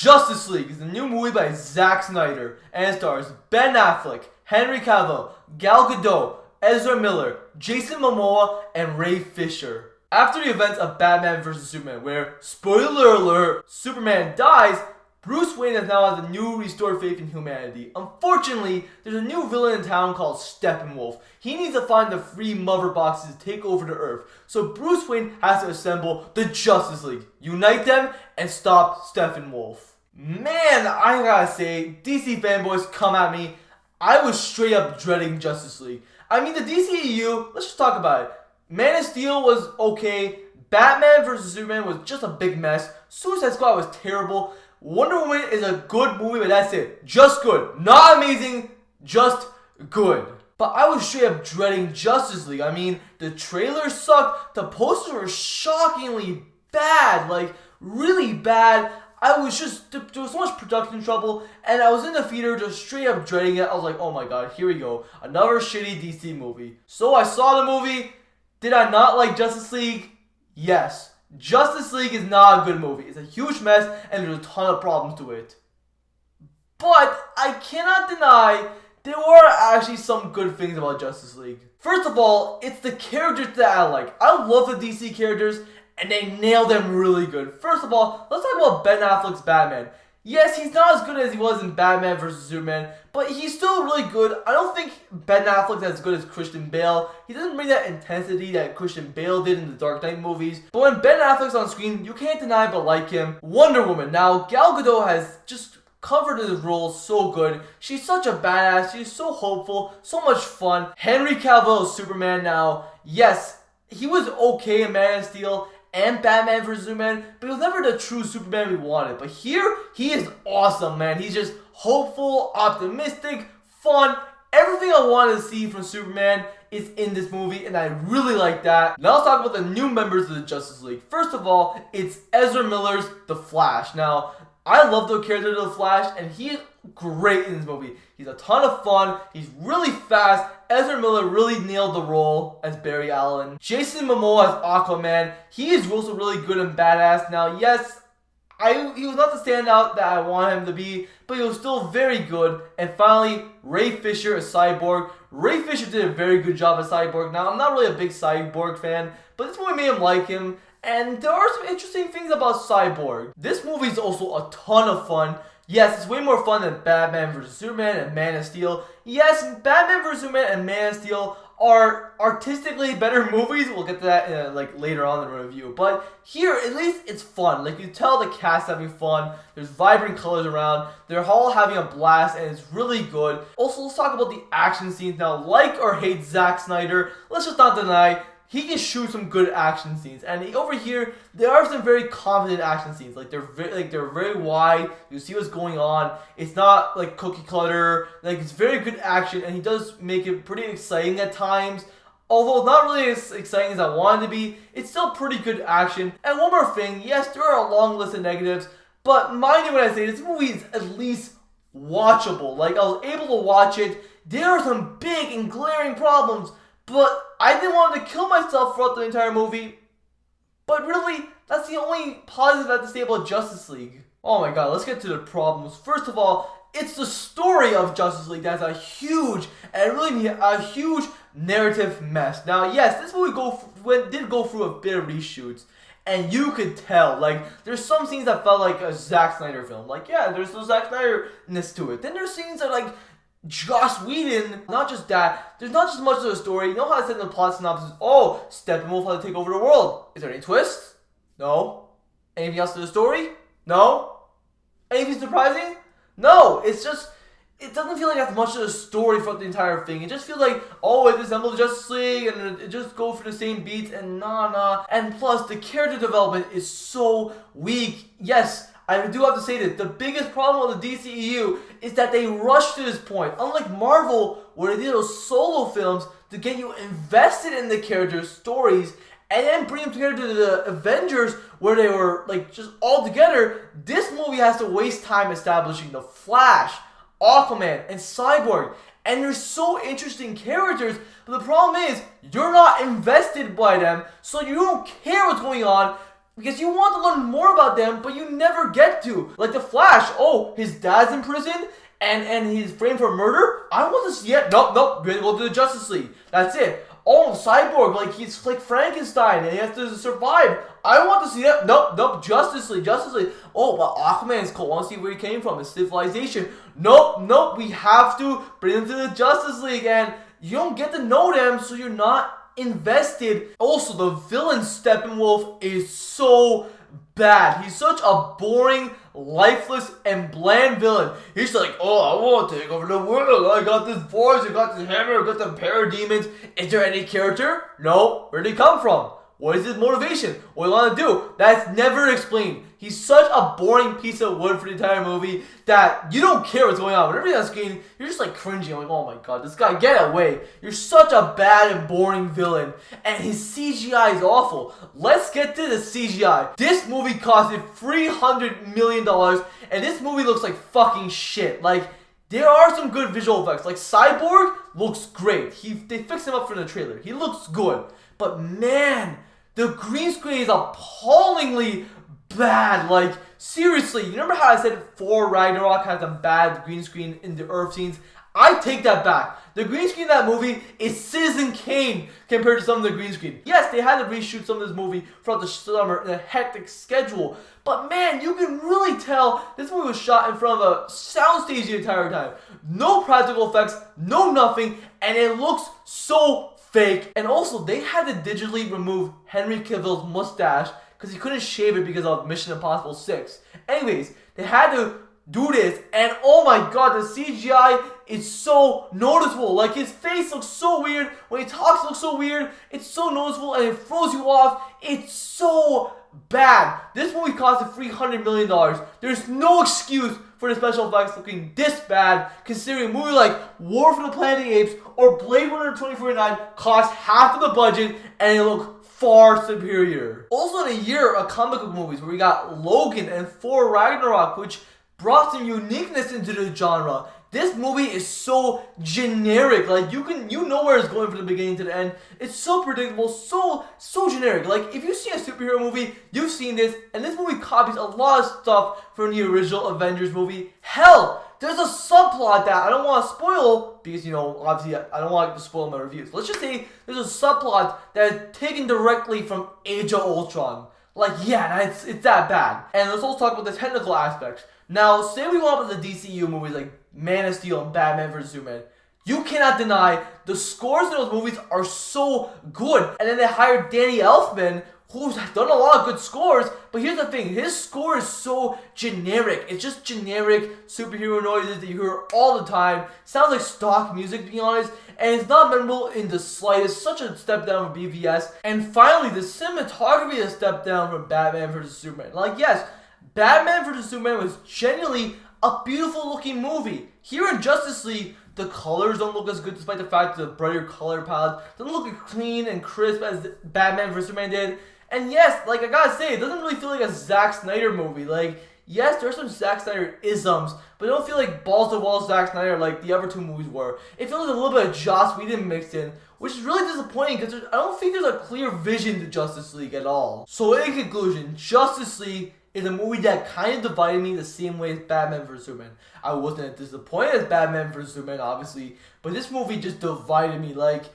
Justice League is a new movie by Zack Snyder and stars Ben Affleck, Henry Cavill, Gal Gadot, Ezra Miller, Jason Momoa, and Ray Fisher. After the events of Batman vs Superman, where, spoiler alert, Superman dies, Bruce Wayne now has a new restored faith in humanity. Unfortunately, there's a new villain in town called Steppenwolf. He needs to find the free mother boxes to take over the Earth. So Bruce Wayne has to assemble the Justice League, unite them, and stop Steppenwolf. Man, I gotta say, DC fanboys come at me. I was straight up dreading Justice League. I mean, the DCEU, let's just talk about it. Man of Steel was okay. Batman vs Superman was just a big mess. Suicide Squad was terrible. Wonder Woman is a good movie, but that's it. Just good. Not amazing, just good. But I was straight up dreading Justice League. I mean, the trailers sucked. The posters were shockingly bad. Like, really bad. There was so much production trouble, and I was in the theater just straight up dreading it. I was like, oh my god, here we go. Another shitty DC movie. So I saw the movie. Did I not like Justice League? Yes. Justice League is not a good movie. It's a huge mess, and there's a ton of problems to it. But I cannot deny there were actually some good things about Justice League. First of all, it's the characters that I like. I love the DC characters, and they nailed them really good. First of all, let's talk about Ben Affleck's Batman. Yes, he's not as good as he was in Batman vs Superman, but he's still really good. I don't think Ben Affleck's as good as Christian Bale. He doesn't bring that intensity that Christian Bale did in the Dark Knight movies. But when Ben Affleck's on screen, you can't deny but like him. Wonder Woman. Now, Gal Gadot has just covered his role so good. She's such a badass. She's so hopeful. So much fun. Henry Cavill is Superman now. Yes, he was okay in Man of Steel and Batman vs Superman, but he was never the true Superman we wanted. But here, he is awesome, man. He's just hopeful, optimistic, fun. Everything I wanted to see from Superman is in this movie, and I really like that. Now let's talk about the new members of the Justice League. First of all, it's Ezra Miller's The Flash. Now, I love the character of The Flash, and he is great in this movie. He's a ton of fun. He's really fast. Ezra Miller really nailed the role as Barry Allen. Jason Momoa as Aquaman. He is also really good and badass. Now, yes, he was not the standout that I want him to be, but he was still very good. And finally, Ray Fisher as Cyborg. Ray Fisher did a very good job as Cyborg. Now, I'm not really a big Cyborg fan, but this movie made him like him. And there are some interesting things about Cyborg. This movie is also a ton of fun. Yes, it's way more fun than Batman vs Superman and Man of Steel. Yes, Batman vs Superman and Man of Steel are artistically better movies. We'll get to that later on in the review. But here, at least it's fun. Like, you tell the cast having fun. There's vibrant colors around. They're all having a blast, and it's really good. Also, let's talk about the action scenes now. Like or hate Zack Snyder, let's just not deny he can shoot some good action scenes, and over here there are some very confident action scenes. They're very wide. You see what's going on. It's not like cookie clutter. It's very good action, and he does make it pretty exciting at times. Although not really as exciting as I wanted to be, it's still pretty good action. And one more thing, yes, there are a long list of negatives, but mind you when I say this movie is at least watchable. I was able to watch it. There are some big and glaring problems, but I didn't want to kill myself throughout the entire movie. But really, that's the only positive I have to say about Justice League. Oh my god, let's get to the problems. First of all, it's the story of Justice League that's a huge narrative mess. Now, yes, this movie did go through a bit of reshoots, and you could tell. There's some scenes that felt like a Zack Snyder film. Yeah, there's no Zack Snyder-ness to it. Then there's scenes that Joss Whedon. Not just that, there's not just much of the story. You know how I said in the plot synopsis, oh, Steppenwolf had to take over the world. Is there any twists? No. Anything else to the story? No. Anything surprising? No. It's just, it doesn't feel like that's much of the story throughout the entire thing. It just feels like, oh, it assembled Justice League, and it just goes for the same beats, and nah. And plus, the character development is so weak. Yes, I do have to say this, the biggest problem with the DCEU is that they rushed to this point. Unlike Marvel, where they did those solo films to get you invested in the characters' stories, and then bring them together to the Avengers, where they were just all together, this movie has to waste time establishing the Flash, Aquaman, and Cyborg. And they're so interesting characters, but the problem is, you're not invested by them, so you don't care what's going on. because you want to learn more about them, but you never get to. Like the Flash, oh, his dad's in prison and he's framed for murder? I don't want to see it. Nope, we're gonna go to the Justice League. That's it. Oh, Cyborg, like he's like Frankenstein and he has to survive. I want to see that. Nope, Justice League. Oh, but Aquaman's cool. I want to see where he came from, his civilization. Nope, we have to bring him to the Justice League, and you don't get to know them, so you're not invested. Also, the villain Steppenwolf is so bad. He's such a boring, lifeless, and bland villain. He's like, oh, I want to take over the world. I got this voice, I got this hammer, I got the parademons. Is there any character? No. Where did he come from? What is his motivation? What do you want to do? That's never explained. He's such a boring piece of wood for the entire movie that you don't care what's going on. Whenever he's on screen, you're just like cringing. I'm like, oh my god, this guy, get away. You're such a bad and boring villain. And his CGI is awful. Let's get to the CGI. This movie costed $300 million, and this movie looks like fucking shit. Like, there are some good visual effects. Like, Cyborg looks great. They fixed him up for the trailer. He looks good. But man, the green screen is appallingly bad. Like, seriously, you remember how I said Thor Ragnarok had some bad green screen in the Earth scenes? I take that back. The green screen in that movie is Citizen Kane compared to some of the green screen. Yes, they had to reshoot some of this movie throughout the summer in a hectic schedule. But man, you can really tell this movie was shot in front of a soundstage the entire time. No practical effects, no nothing, and it looks so fake. And also, they had to digitally remove Henry Cavill's mustache because he couldn't shave it because of Mission Impossible 6. Anyways, they had to do this, and oh my god, the CGI is so noticeable. Like, his face looks so weird. When he talks, it looks so weird. It's so noticeable, and it throws you off. It's so bad. This movie costed $300 million. There's no excuse for the special effects looking this bad, considering a movie like War for the Planet of the Apes or Blade Runner 2049 cost half of the budget, and it look far superior. Also, in a year of comic book movies where we got Logan and Thor Ragnarok, which brought some uniqueness into the genre, this movie is so generic. Like, you know where it's going from the beginning to the end. It's so predictable, so generic. Like, if you see a superhero movie, you've seen this, and this movie copies a lot of stuff from the original Avengers movie. Hell, there's a subplot that I don't want to spoil because, you know, obviously I don't want to spoil my reviews. Let's just say there's a subplot that is taken directly from Age of Ultron. Like, yeah, it's that bad. And let's also talk about the technical aspects. Now, say we want with the DCEU movies like Man of Steel and Batman vs. Superman. You cannot deny the scores in those movies are so good. And then they hired Danny Elfman, who's done a lot of good scores. But here's the thing, his score is so generic. It's just generic superhero noises that you hear all the time. Sounds like stock music, to be honest. And it's not memorable in the slightest. Such a step down from BVS. And finally, the cinematography is a step down from Batman vs. Superman. Like, yes, Batman vs. Superman was genuinely a beautiful looking movie. Here in Justice League, the colors don't look as good despite the fact that the brighter color palette doesn't look as clean and crisp as Batman vs. Superman did. And yes, like I gotta say, it doesn't really feel like a Zack Snyder movie. Like, yes, there are some Zack Snyder isms, but it don't feel like balls to wall Zack Snyder like the other two movies were. It feels like a little bit of Joss Whedon mixed in, which is really disappointing because I don't think there's a clear vision to Justice League at all. So in conclusion, Justice League is a movie that kind of divided me the same way as Batman vs. Superman. I wasn't as disappointed as Batman vs. Superman, obviously, but this movie just divided me. Like,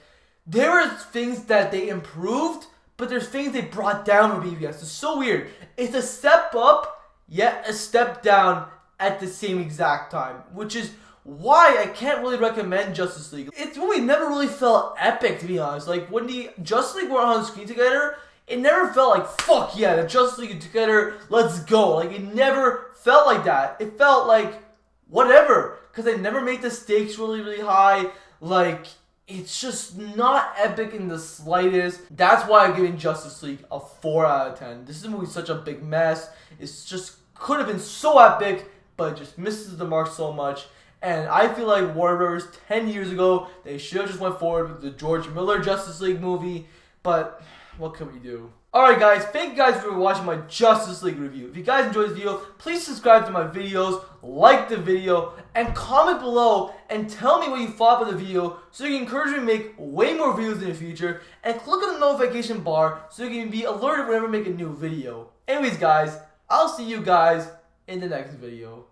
there are things that they improved, but there's things they brought down from BVS. It's so weird. It's a step up, yet a step down at the same exact time, which is why I can't really recommend Justice League. It's movie never really felt epic, to be honest. Like, when the Justice League were on screen together, it never felt like, fuck yeah, the Justice League together, let's go. Like, it never felt like that. It felt like, whatever. Because they never made the stakes really high. Like, it's just not epic in the slightest. That's why I'm giving Justice League a 4 out of 10. This movie is such a big mess. It's just could have been so epic, but it just misses the mark so much. And I feel like Warner Bros. 10 years ago, they should have just went forward with the George Miller Justice League movie. But what can we do? Alright guys, thank you guys for watching my Justice League review. If you guys enjoyed this video, please subscribe to my videos, like the video, and comment below and tell me what you thought about the video so you can encourage me to make way more videos in the future, and click on the notification bar so you can be alerted whenever I make a new video. Anyways guys, I'll see you guys in the next video.